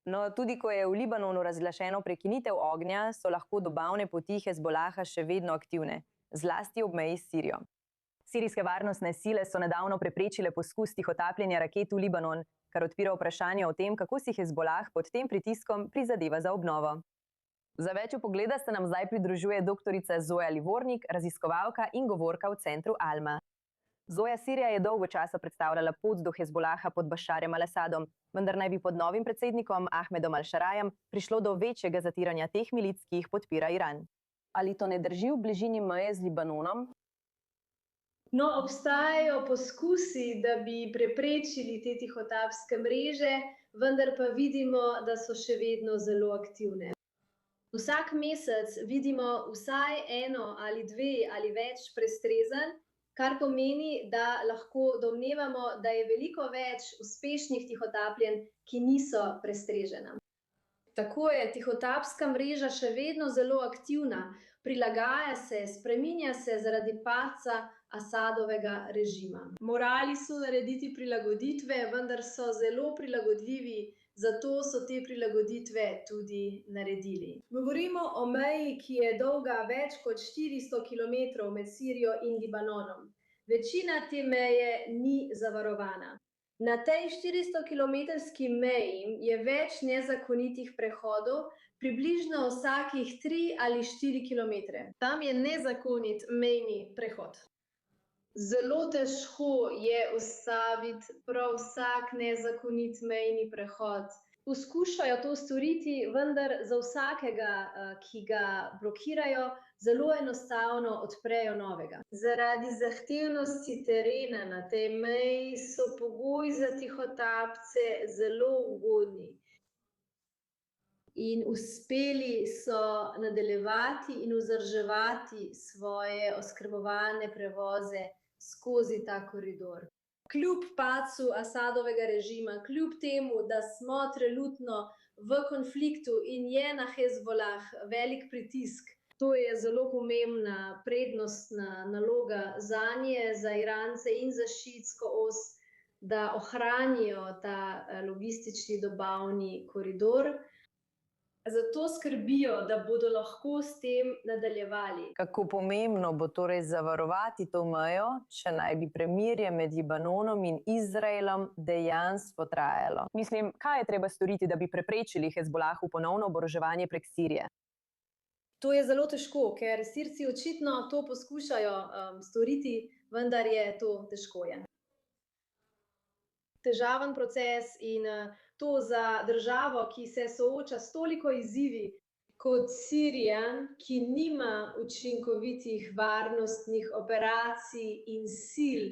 No, tudi ko je v Libanonu razglašeno prekinitev ognja, so lahko dobavne poti Hezbolaha še vedno aktivne, zlasti ob meji s Sirijo. Sirijske varnostne sile so nedavno preprečile poskus tihotapljenja raket v Libanon, kar odpira vprašanje o tem, kako si Hezbolah pod tem pritiskom prizadeva za obnovo. Za več vpogleda se nam zdaj pridružuje doktorica Zoja Livornik, raziskovalka in govorka v centru Alma. Zoja, Sirija je dolgo časa predstavljala pot do Hezbolaha pod Bašarjem al-Asadom, vendar naj bi pod novim predsednikom Ahmedom al-Šarajem prišlo do večjega zatiranja teh milic, ki jih podpira Iran. Ali to ne drži v bližini meje z Libanonom? No, obstajajo poskusi, da bi preprečili te tihotapske mreže, vendar pa vidimo, da so še vedno zelo aktivne. Vsak mesec vidimo vsaj eno ali dve ali več prestrezanj, kar pomeni, da lahko domnevamo, da je veliko več uspešnih tihotapljenj, ki niso prestrežena. Tako je tihotapska mreža še vedno zelo aktivna, prilagaja se, spreminja se zaradi padca Asadovega režima. Morali so narediti prilagoditve, vendar so zelo prilagodljivi, zato so te prilagoditve tudi naredili. Govorimo o meji, ki je dolga več kot 400 kilometrov med Sirijo in Libanonom. Večina te meje ni zavarovana. Na tej 400-kilometrski meji je več nezakonitih prehodov, približno vsakih 3 ali 4 kilometre. Tam je nezakonit mejni prehod. Zelo težko je ustaviti prav vsak nezakonit mejni prehod. Poskušajo to storiti, vendar za vsakega, ki ga blokirajo, zelo enostavno odprejo novega. Zaradi zahtevnosti terena na tej meji so pogoji za tihotapce zelo ugodni. In uspeli so nadaljevati in vzdrževati svoje oskrbovalne prevoze skozi ta koridor. Kljub padcu Asadovega režima, kljub temu, da smo trenutno v konfliktu in je na Hezbolah velik pritisk, to je zelo pomembna prednostna naloga zanje, za Irance in za šiitsko os, da ohranijo ta logistični dobavni koridor. Zato skrbijo, da bodo lahko s tem nadaljevali. Kako pomembno bo torej zavarovati to mejo, če naj bi premirje med Libanonom in Izraelom dejansko trajalo? Mislim, kaj je treba storiti, da bi preprečili Hezbolahu ponovno oboroževanje prek Sirije? To je zelo težko, ker Sirci očitno to poskušajo storiti, vendar je to težko. Težaven proces in to za državo, ki se sooča s toliko izzivi kot Sirija, ki nima učinkovitih varnostnih operacij in sil,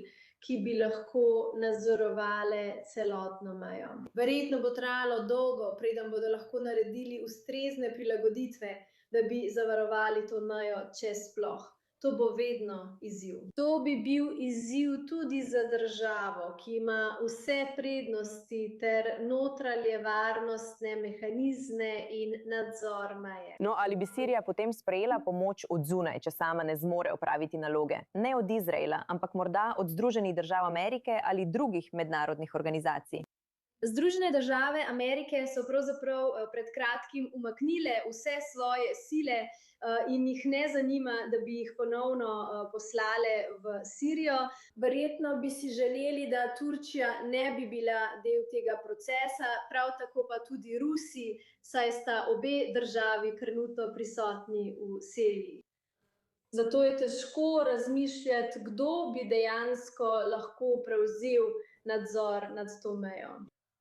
ki bi lahko nadzorovale celotno mejo. Verjetno bo trajalo dolgo, preden bodo lahko naredili ustrezne prilagoditve, da bi zavarovali to mejo, če sploh. To bo vedno izziv. To bi bil izziv tudi za državo, ki ima vse prednosti ter notranje varnostne mehanizme in nadzor meje. No, ali bi Sirija potem sprejela pomoč od zunaj, če sama ne zmore opraviti naloge? Ne od Izraela, ampak morda od Združenih držav Amerike ali drugih mednarodnih organizacij. Združene države Amerike so pravzaprav pred kratkim umaknile vse svoje sile in jih ne zanima, da bi jih ponovno poslale v Sirijo. Verjetno bi si želeli, da Turčija ne bi bila del tega procesa, prav tako pa tudi Rusi, saj sta obe državi trenutno prisotni v Siriji. Zato je težko razmišljati, kdo bi dejansko lahko prevzel nadzor nad to mejo.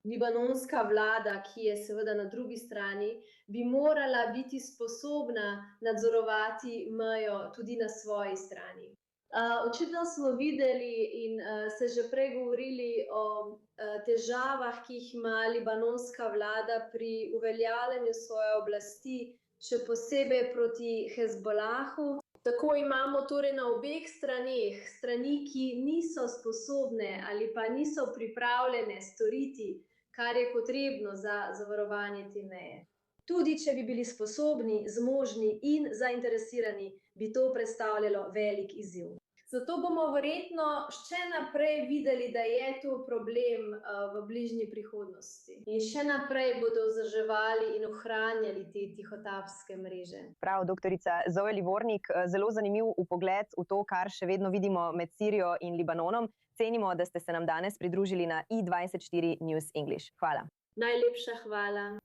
Libanonska vlada, ki je seveda na drugi strani, bi morala biti sposobna nadzorovati mejo tudi na svoji strani. Očitno smo videli in se že prej govorili o težavah, ki jih ima libanonska vlada pri uveljavljanju svoje oblasti, še posebej proti Hezbolahu. Tako imamo torej na obeh straneh strani, ki niso sposobne ali pa niso pripravljene storiti, kar je potrebno za zavarovanje te meje. Tudi če bi bili sposobni, zmožni in zainteresirani, bi to predstavljalo velik izziv. Zato bomo verjetno še naprej videli, da je to problem v bližnji prihodnosti. In še naprej bodo vzdrževali in ohranjali te tihotapske mreže. Prav, doktorica Zoe Livornik, zelo zanimiv vpogled v to, kar še vedno vidimo med Sirijo in Libanonom. Cenimo, da ste se nam danes pridružili na i24 News English. Hvala. Najlepša hvala.